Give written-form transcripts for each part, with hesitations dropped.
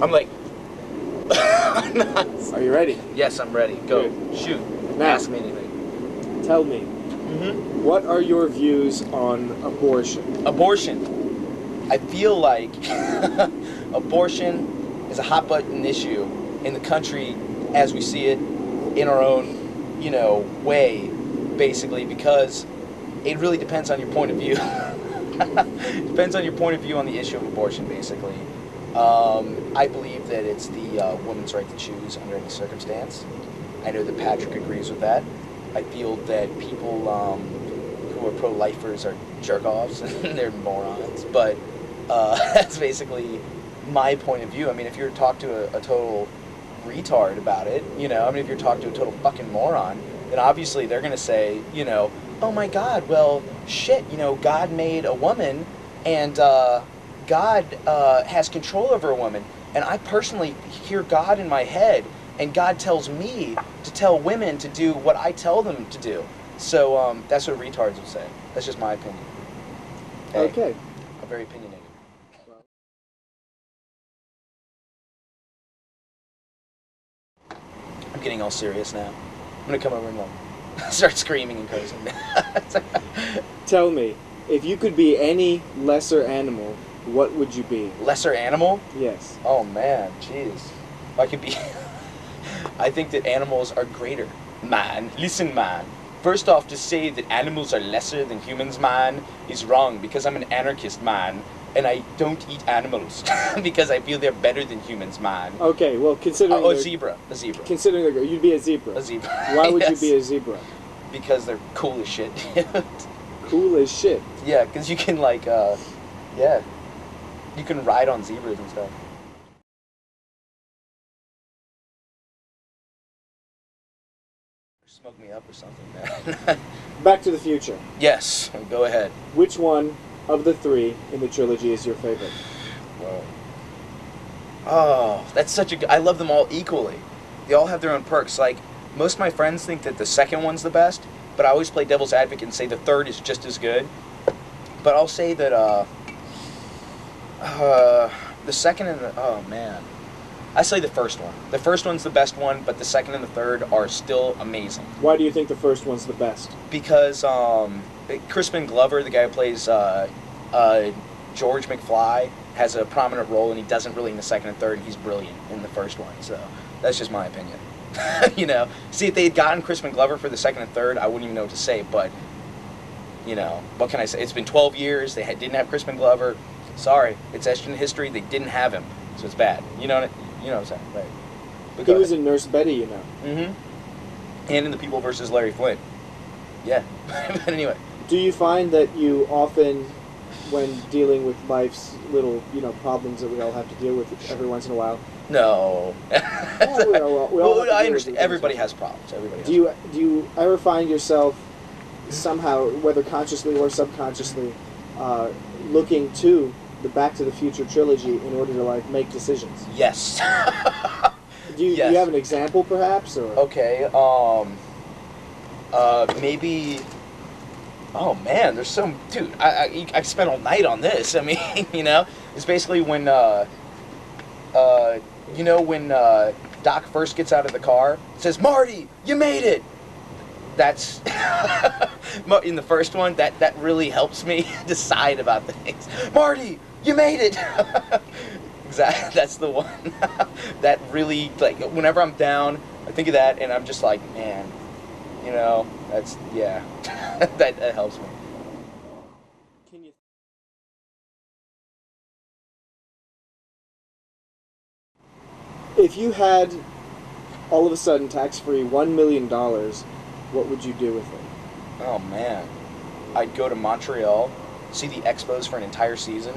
I'm like, Are you ready? yes, I'm ready. Go. Good. Shoot. Now, Ask me anything. tell me, what are your views on abortion? Abortion. I feel like abortion is a hot button issue in the country as we see it in our own, way, basically, because it really depends on your point of view. Depends on your point of view on the issue of abortion, basically. I believe that it's the woman's right to choose under any circumstance. I know that Patrick agrees with that. I feel that people who are pro-lifers are jerk-offs and they're morons. But that's basically my point of view. I mean, if you're to talk to a total retard about it, if you're talking to a total fucking moron, then obviously they're going to say, oh my God, well, shit, God made a woman and God has control over a woman. And I personally hear God in my head, and God tells me to tell women to do what I tell them to do. So that's what retards will say. That's just my opinion. Hey, Okay. I'm very opinionated. I'm getting all serious now. I'm going to come over and start screaming and cursing. Tell me, if you could be any lesser animal, what would you be? Lesser animal? Yes. Oh man, jeez. If I could be... I think that animals are greater. Man, listen man. First off, to say that animals are lesser than humans, man, is wrong, because I'm an anarchist, man, and I don't eat animals because I feel they're better than humans, man. Okay, well, considering... A zebra. Considering you'd be a zebra. A zebra. Why would Yes. you be a zebra? Because they're cool as shit. Cool as shit. Yeah, because you can, you can ride on zebras and stuff. Smoke me up or something, man. Back to the Future. Yes, go ahead. Which one of the three in the trilogy is your favorite? Whoa. Oh, that's such a good... I love them all equally. They all have their own perks. Like, most of my friends think that the second one's the best, but I always play devil's advocate and say the third is just as good. But I'll say that, the second and the... Oh, man. I say the first one. The first one's the best one, but the second and the third are still amazing. Why do you think the first one's the best? Because Crispin Glover, the guy who plays George McFly, has a prominent role, and he doesn't really in the second and third, and he's brilliant in the first one. So that's just my opinion. See, if they had gotten Crispin Glover for the second and third, I wouldn't even know what to say, but, what can I say? It's been 12 years, they didn't have Crispin Glover. Sorry, it's etched in history, they didn't have him, so it's bad. You know what I'm saying, right? But He was in Nurse Betty, Mm-hmm. And in The People versus Larry Flint. Yeah. But anyway. Do you find that you often, when dealing with life's little, problems that we all have to deal with every once in a while? No. Well, I understand. Everybody has problems. Do you ever find yourself somehow, whether consciously or subconsciously, looking to the Back to the Future trilogy in order to make decisions? Yes. Do you have an example, perhaps, or? Okay. Maybe. Oh man, there's some dude. I spent all night on this. I mean, it's basically when when Doc first gets out of the car, says, "Marty, you made it." That's in the first one. That really helps me decide about things. Marty, you made it. Exactly. That's the one. That really, whenever I'm down, I think of that, and I'm just like, man, that's that helps me. If you had all of a sudden, tax-free, $1 million, what would you do with it? Oh, man. I'd go to Montreal, see the Expos for an entire season.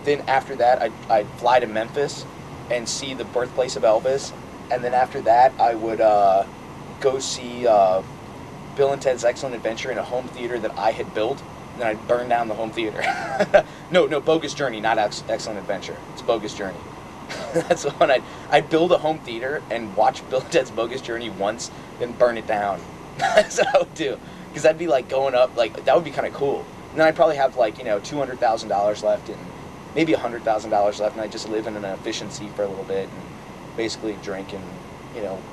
Then after that, I'd fly to Memphis and see the birthplace of Elvis. And then after that, I would go see Bill and Ted's Excellent Adventure in a home theater that I had built. And then I'd burn down the home theater. No, Bogus Journey, not Excellent Adventure. It's Bogus Journey. That's the one I'd build a home theater and watch Bill and Ted's Bogus Journey once, then burn it down. That's what I would do. Because that'd be like going up, like, that would be kind of cool. And then I'd probably have like, $200,000 left and maybe $100,000 left, and I'd just live in an efficiency for a little bit and basically drink and,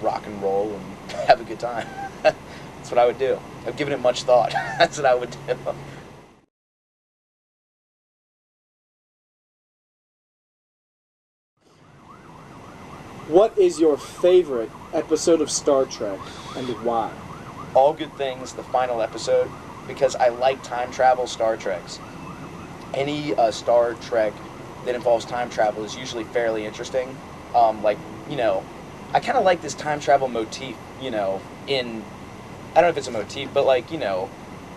rock and roll and have a good time. That's what I would do. I've given it much thought. That's what I would do. What is your favorite episode of Star Trek, and why? All Good Things, the final episode, because I like time travel Star Treks. Any Star Trek that involves time travel is usually fairly interesting. I kind of like this time travel motif, I don't know if it's a motif, but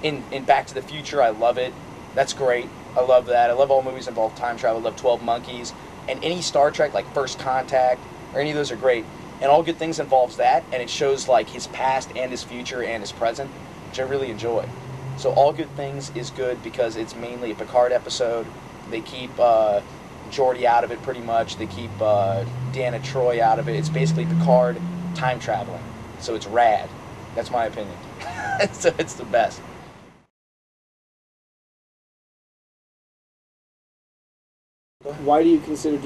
in Back to the Future, I love it. That's great. I love that. I love all movies that involve time travel. I love 12 Monkeys. And any Star Trek, like First Contact, or any of those are great. And All Good Things involves that, and it shows like his past and his future and his present, which I really enjoy. So All Good Things is good because it's mainly a Picard episode. They keep Geordi out of it pretty much. They keep Deanna Troi out of it. It's basically Picard time traveling. So it's rad. That's my opinion. So it's the best. Why do you consider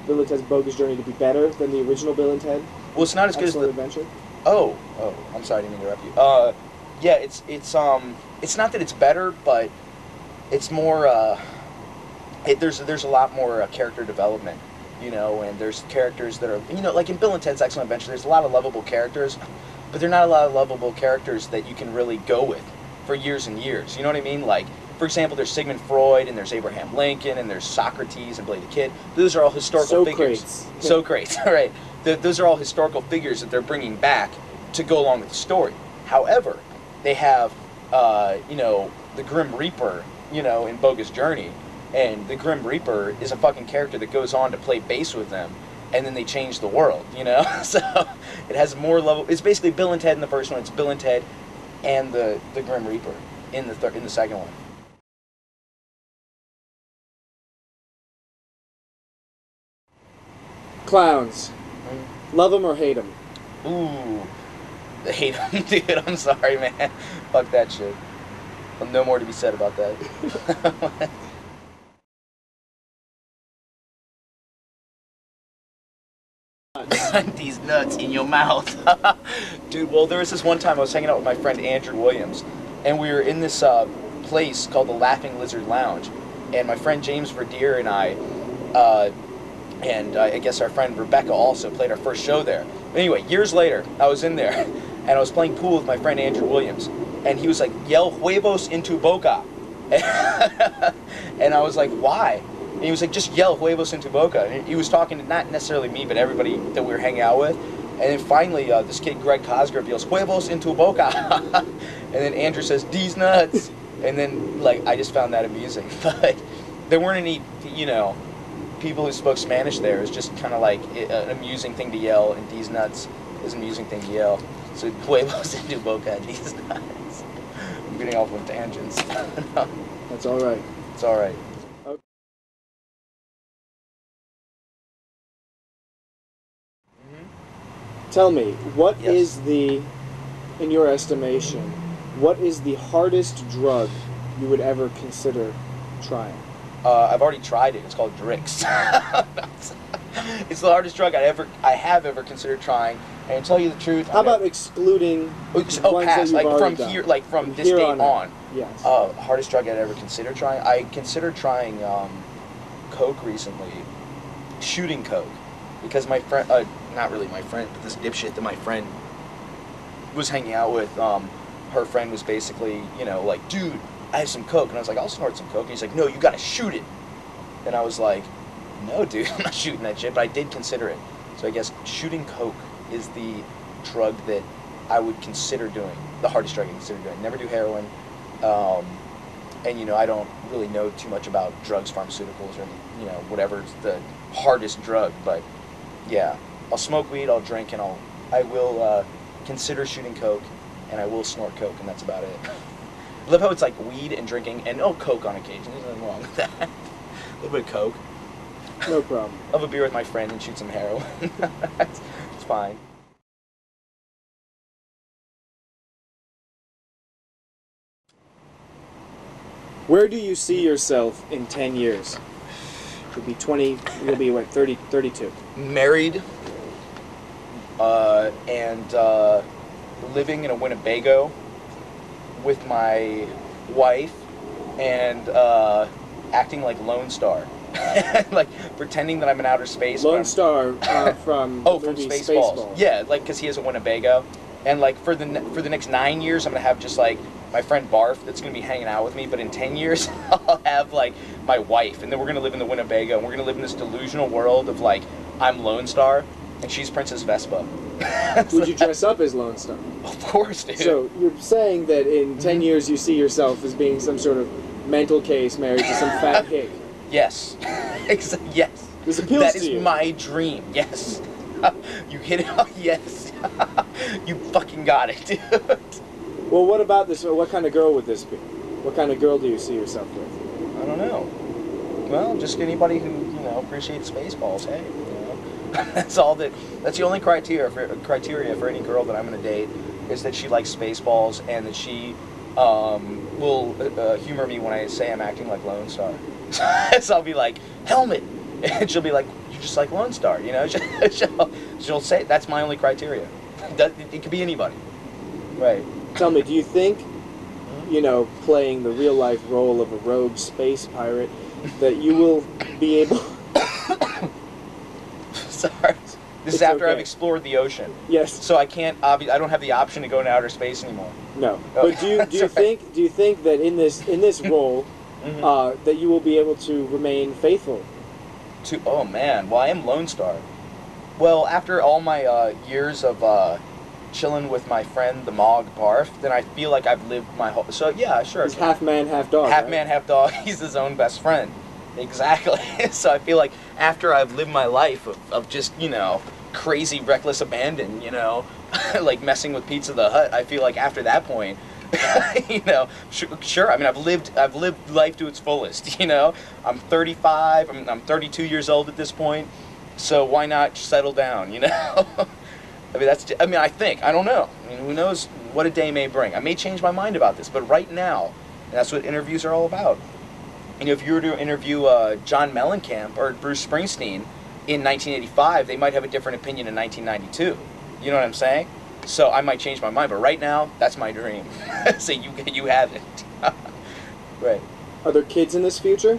Bill and Ted's Bogus Journey to be better than the original Bill and Ted? Well, it's not as good as the Adventure. Oh, I'm sorry, I didn't mean to interrupt you. Yeah, it's not that it's better, but it's more. There's a lot more character development, and there's characters that are, like in Bill and Ted's Excellent Adventure, there's a lot of lovable characters, but there are not a lot of lovable characters that you can really go with for years and years. You know what I mean? Like, for example, there's Sigmund Freud, and there's Abraham Lincoln, and there's Socrates and Billy the Kid. Those are all historical figures. Socrates, right. Those are all historical figures that they're bringing back to go along with the story. However, they have, the Grim Reaper, in Bogus Journey, and the Grim Reaper is a fucking character that goes on to play bass with them, and then they change the world, So it has more level. It's basically Bill and Ted in the first one. It's Bill and Ted and the Grim Reaper in the second one. Clowns. Love them or hate them? Ooh. Hate them, dude. I'm sorry, man. Fuck that shit. No more to be said about that. These nuts in your mouth. Dude, well, there was this one time I was hanging out with my friend Andrew Williams, and we were in this place called the Laughing Lizard Lounge, and my friend James Verdier and I, and I guess our friend Rebecca also played our first show there. But anyway, years later, I was in there, and I was playing pool with my friend Andrew Williams, and he was like, yell huevos into boca. And I was like, why? And he was like, just yell huevos into boca. And he was talking to not necessarily me, but everybody that we were hanging out with. And then finally, this kid, Greg Cosgrove, yells, huevos into boca. And then Andrew says, these nuts. And then, I just found that amusing. But there weren't any, people who spoke Spanish there. It was just kind of like an amusing thing to yell, and these nuts is an amusing thing to yell. So huevos into boca, these nuts. I'm getting off on tangents. No. That's all right. It's all right. Okay. Tell me, what is in your estimation, what is the hardest drug you would ever consider trying? I've already tried it. It's called Drix. It's the hardest drug I have ever considered trying. And to tell you the truth, how about excluding past, like from done. Here, like from this day on. Yes. Hardest drug I'd ever considered trying. I considered trying coke recently, shooting coke, because my friend, not really my friend, but this dipshit that my friend was hanging out with, her friend was basically, like, dude, I have some coke, and I was like, I'll snort some coke, and he's like, no, you gotta shoot it. And I was like, no, dude, I'm not shooting that shit, but I did consider it. So I guess shooting coke is the drug that I would consider doing, the hardest drug I consider doing. Never do heroin. And, you know, I don't really know too much about drugs, pharmaceuticals, or, you know, whatever's the hardest drug. But, yeah, I'll smoke weed, I'll drink, and I will consider shooting coke, and I will snort coke, and that's about it. I love how it's like weed and drinking, and coke on occasion. There's nothing wrong with that. A little bit of coke. No problem. I'll have a beer with my friend and shoot some heroin. It's fine. Where do you see yourself in 10 years? You'll be 20, you'll be, what, 30, 32? Married, and living in a Winnebago with my wife, and acting like Lone Star. Like, pretending that I'm in outer space. Lone Star from the from movie Spaceballs. Yeah, like, because he has a Winnebago. And, like, for the next 9 years, I'm going to have just, like, my friend Barf that's going to be hanging out with me. But in 10 years, I'll have, like, my wife. And then we're going to live in the Winnebago. And we're going to live in this delusional world of, like, I'm Lone Star, and she's Princess Vespa. Would you dress up as Lone Star? Of course, dude. So you're saying that in 10 years you see yourself as being some sort of mental case married to some fat hick? Yes. Yes. This appeals to you. That is my dream. Yes. You hit it. Yes. You fucking got it, dude. Well, what about this? What kind of girl would this be? What kind of girl do you see yourself with? I don't know. Well, just anybody who, you know, appreciates Spaceballs. Hey, you know, that's all that. That's the only criteria for any girl that I'm going to date, is that she likes Spaceballs and that she will humor me when I say I'm acting like Lone Star. So I'll be like, helmet, and she'll be like, you just like Lone Star, you know. She'll say that's my only criteria. It could be anybody. Right. Tell me, do you think, you know, playing the real life role of a rogue space pirate, that you will be able? Sorry. This is after I've explored the ocean. Yes. So I can't. I don't have the option to go into outer space anymore. No. But do you think that in this role, that you will be able to remain faithful? Oh man. Well, I am Lone Star. Well, after all my years of chilling with my friend the Mog Barf, then I feel like I've lived my whole. So yeah, sure. He's half man, half dog. Half right? man, half dog. He's his own best friend. Exactly. So I feel like after I've lived my life of just, you know, crazy reckless abandon, you know, like messing with Pizza the Hut, I feel like after that point, you know, sure. I mean, I've lived life to its fullest. You know, I'm 35. I'm 32 years old at this point. So why not settle down? You know. I think. I don't know. I mean, who knows what a day may bring. I may change my mind about this, but right now, that's what interviews are all about. You know, if you were to interview John Mellencamp or Bruce Springsteen in 1985, they might have a different opinion in 1992. You know what I'm saying? So I might change my mind, but right now, that's my dream. So you have it. Right. Are there kids in this future?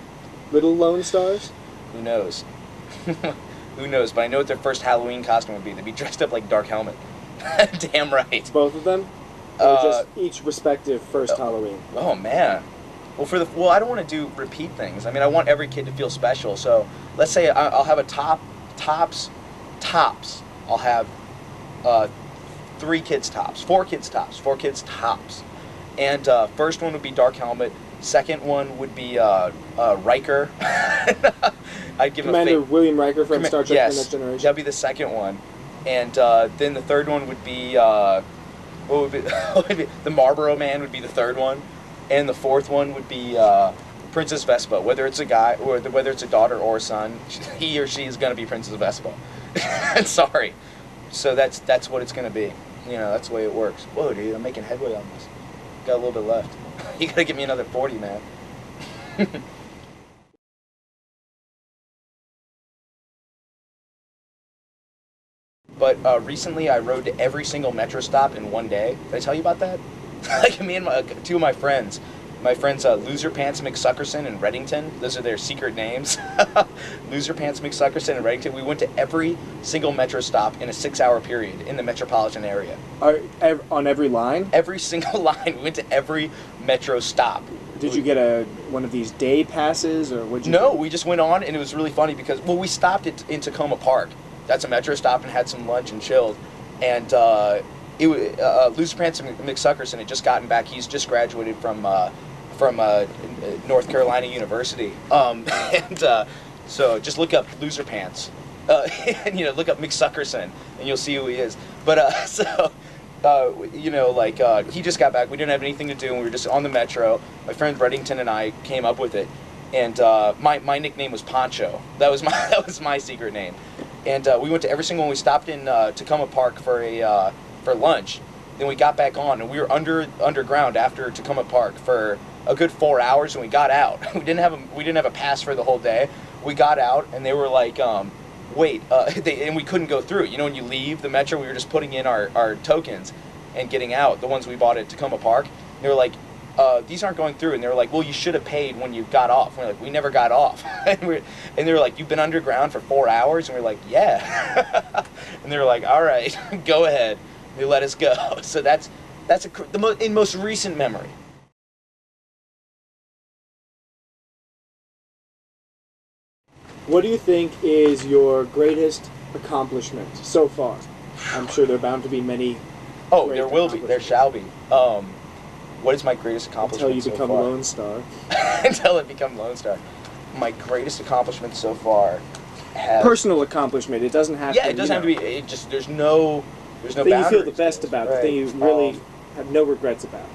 Little Lone Stars? Who knows? Who knows? But I know what their first Halloween costume would be. They'd be dressed up like Dark Helmet. Damn right. Both of them? Or just each respective first Halloween? Oh, man. Well, I don't want to do repeat things. I mean, I want every kid to feel special. So let's say I'll have a tops. I'll have 3 kids tops, 4 kids tops. And first one would be Dark Helmet. Second one would be Riker. I'd give Commander William Riker from Star Trek: The Next Generation. That'd be the second one. And then the third one would be what would be the Marlboro Man would be the third one. And the fourth one would be Princess Vespa. Whether it's a guy or whether it's a daughter or a son, he or she is going to be Princess Vespa. Sorry. So that's what it's going to be. You know, that's the way it works. Whoa, dude, I'm making headway on this. Got a little bit left. You got to give me another 40, man. But recently I rode to every single metro stop in one day. Did I tell you about that? Like me and 2 of my friends. My friends Loser Pants McSuckerson and Reddington. Those are their secret names. Loser Pants McSuckerson and Reddington. We went to every single metro stop in a 6-hour period in the metropolitan area. On every line? Every single line. We went to every metro stop. Did you get one of these day passes, or what'd you No, do? we just went on, and it was really funny because, well, we stopped in Tacoma Park. That's a metro stop, and had some lunch and chilled. and Loser Pants McSuckerson had just gotten back. He's just graduated from North Carolina University, and so just look up Loser Pants, and look up McSuckerson, and you'll see who he is. But he just got back. We didn't have anything to do, and we were just on the metro. My friend Reddington and I came up with it, and my nickname was Poncho. That was my secret name. And we went to every single one. We stopped in Tacoma Park for lunch. Then we got back on, and we were underground after Tacoma Park for a good 4 hours, and we got out. We didn't have a pass for the whole day. We got out, and they were like, wait, and we couldn't go through. When you leave the metro, we were just putting in our tokens and getting out, the ones we bought at Tacoma Park. And they were like, these aren't going through. And they were like, well, you should have paid when you got off. And we're like, we never got off. And they were like, you've been underground for 4 hours? And we're like, yeah. And they were like, all right, go ahead. They let us go. So that's the most recent memory. What do you think is your greatest accomplishment so far? I'm sure there are bound to be many. Oh, there will be. There shall be. What is my greatest accomplishment until you become so far? Lone Star. Until I become Lone Star. My greatest accomplishment so far has... Personal accomplishment. It doesn't have to. Yeah, it doesn't have to be. It just there's no the thing you feel the best about. Right. The thing you really have no regrets about.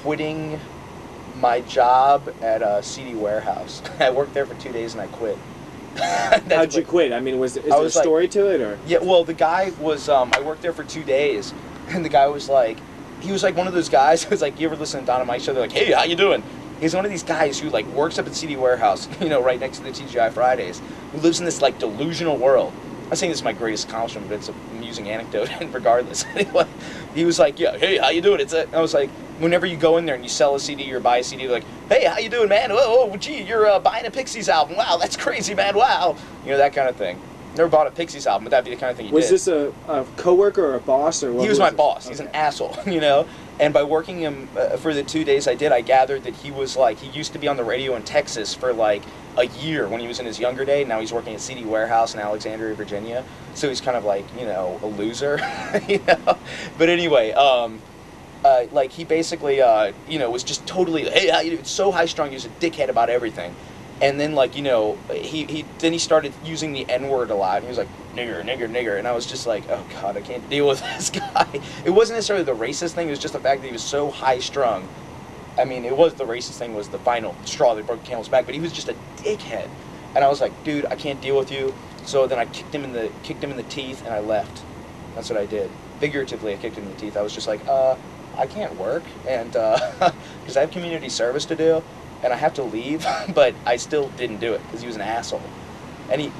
Quitting my job at a CD warehouse. I worked there for 2 days and I quit. How'd you quit? I mean, is there a story to it, or? Yeah, well, the guy was, I worked there for 2 days, and the guy was like, he was like one of those guys who was like, you ever listen to Don and Mike's show? They're like, hey, how you doing? He's one of these guys who like works up at CD Warehouse, right next to the TGI Fridays, who lives in this like delusional world. I'm saying this is my greatest accomplishment, but it's an amusing anecdote, and regardless. Anyway, he was like, yeah, hey, how you doing? I was like, whenever you go in there and you sell a CD or buy a CD, they're like, hey, how you doing, man? Oh, gee, you're buying a Pixies album. Wow, that's crazy, man. Wow. That kind of thing. Never bought a Pixies album, but that'd be the kind of thing he did. Was this a coworker or a boss? Or what he was my boss. Okay. He's an asshole, And by working him for the 2 days I did, I gathered that he was like, he used to be on the radio in Texas for like a year when he was in his younger day. Now he's working at CD Warehouse in Alexandria, Virginia. So he's kind of like, a loser, But anyway, like he basically, was just totally, hey, how you doing? So high strung. He was a dickhead about everything. And then like, he started using the N-word a lot. He was like, nigger, nigger, nigger. And I was just like, oh God, I can't deal with this guy. It wasn't necessarily the racist thing. It was just the fact that he was so high strung. I mean, it was the racist thing was the final straw that broke the camel's back, but he was just a dickhead. And I was like, dude, I can't deal with you. So then I kicked him in the teeth and I left. That's what I did. Figuratively, I kicked him in the teeth. I was just like, I can't work, and because I have community service to do, and I have to leave, but I still didn't do it because he was an asshole. And he,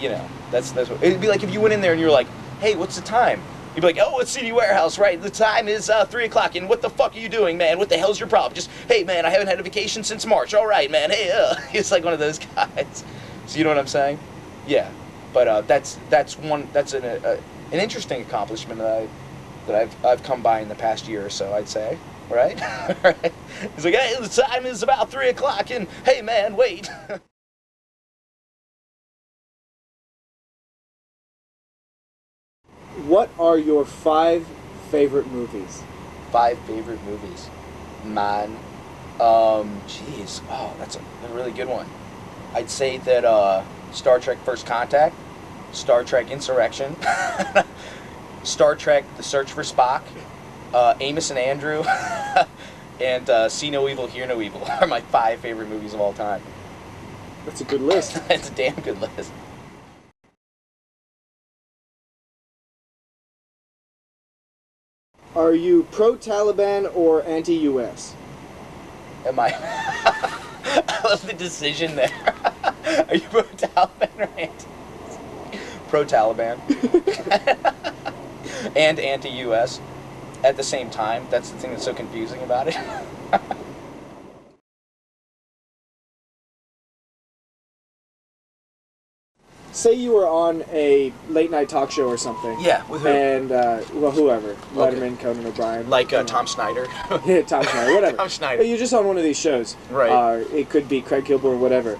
that's what it'd be like if you went in there and you were like, hey, what's the time? You'd be like, oh, it's CD Warehouse, right? The time is 3 o'clock, and what the fuck are you doing, man? What the hell's your problem? Just, hey, man, I haven't had a vacation since March. All right, man. Hey, it's like one of those guys. So you know what I'm saying? Yeah. But that's an interesting accomplishment that I've come by in the past year or so, I'd say. Right? Right? He's like, hey, the time is about 3 o'clock, and hey, man, wait. What are your 5 favorite movies? 5 favorite movies? Man. Jeez. Oh, that's a really good one. I'd say that Star Trek First Contact, Star Trek Insurrection, Star Trek The Search for Spock, Amos and Andrew, and See No Evil, Hear No Evil are my 5 favorite movies of all time. That's a good list. It's a damn good list. Are you pro-Taliban or anti-U.S.? Am I? I love the decision there. Are you pro-Taliban or anti? Pro-Taliban. And anti-U.S. at the same time. That's the thing that's so confusing about it. say you were on a late night talk show or something. Yeah, with who? And well, whoever, Okay. Letterman, Conan O'Brien, Like Tom Snyder. yeah, Tom Snyder, whatever. Tom Snyder. But you're just on one of these shows. Right. It could be Craig Kilborn, whatever.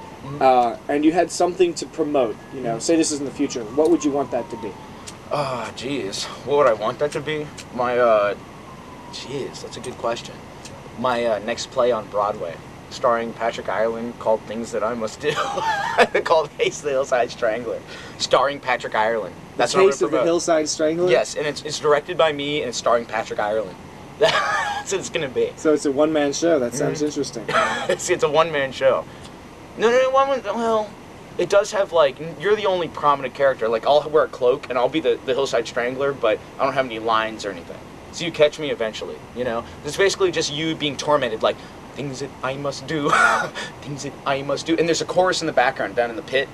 And you had something to promote. You know, say this is in the future. What would you want that to be? Oh, jeez. What would I want that to be? My, jeez, that's a good question. My next play on Broadway, starring Patrick Ireland, called Things That I Must Do. Called Haste of the Hillside Strangler. Starring Patrick Ireland. That's what I'm Taste of the promote. Hillside Strangler? Yes, and it's directed by me, and it's starring Patrick Ireland. That's what it's going to be. So it's a one-man show. That sounds interesting. It's a one-man show. No, well, it does have, like, you're the only prominent character. Like, I'll wear a cloak, and I'll be the Hillside Strangler, but I don't have any lines or anything. So you catch me eventually, you know? It's basically just you being tormented, like, things that I must do, things that I must do. And there's a chorus in the background down in the pit,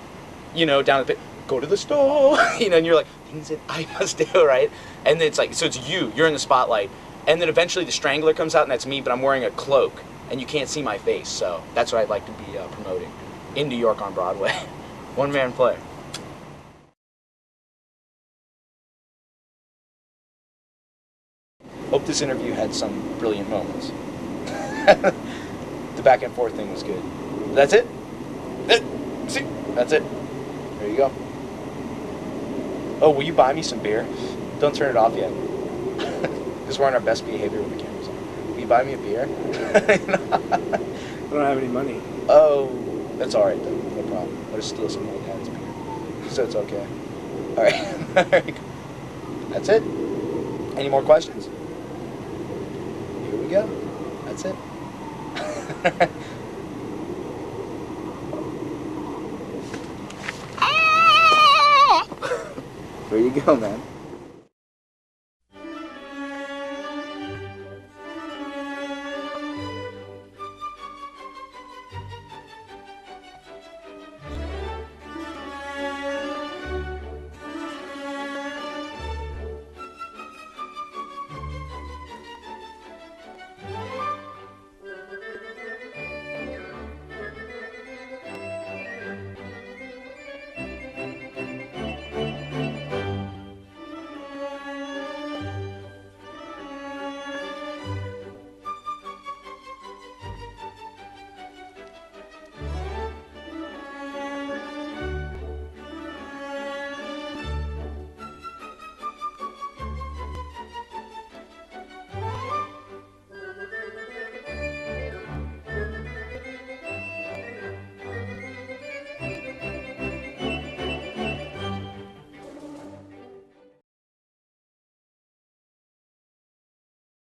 you know, down in the pit, go to the store, you know, and you're like, things that I must do, right? And then it's like, so it's you're in the spotlight. And then eventually the Strangler comes out, and that's me, but I'm wearing a cloak, and you can't see my face. So that's what I'd like to be promoting in New York on Broadway. One-man play. Hope this interview had some brilliant moments. The back and forth thing was good. That's it? See? That's it. There you go. Oh, will you buy me some beer? Don't turn it off yet. Because we're on our best behavior with the cameras on. Will you buy me a beer? I don't have any money. Oh, that's alright though. No problem. I'll just steal some of my dad's beer. So it's okay. Alright. That's it. Any more questions? Here we go. That's it. There you go, man.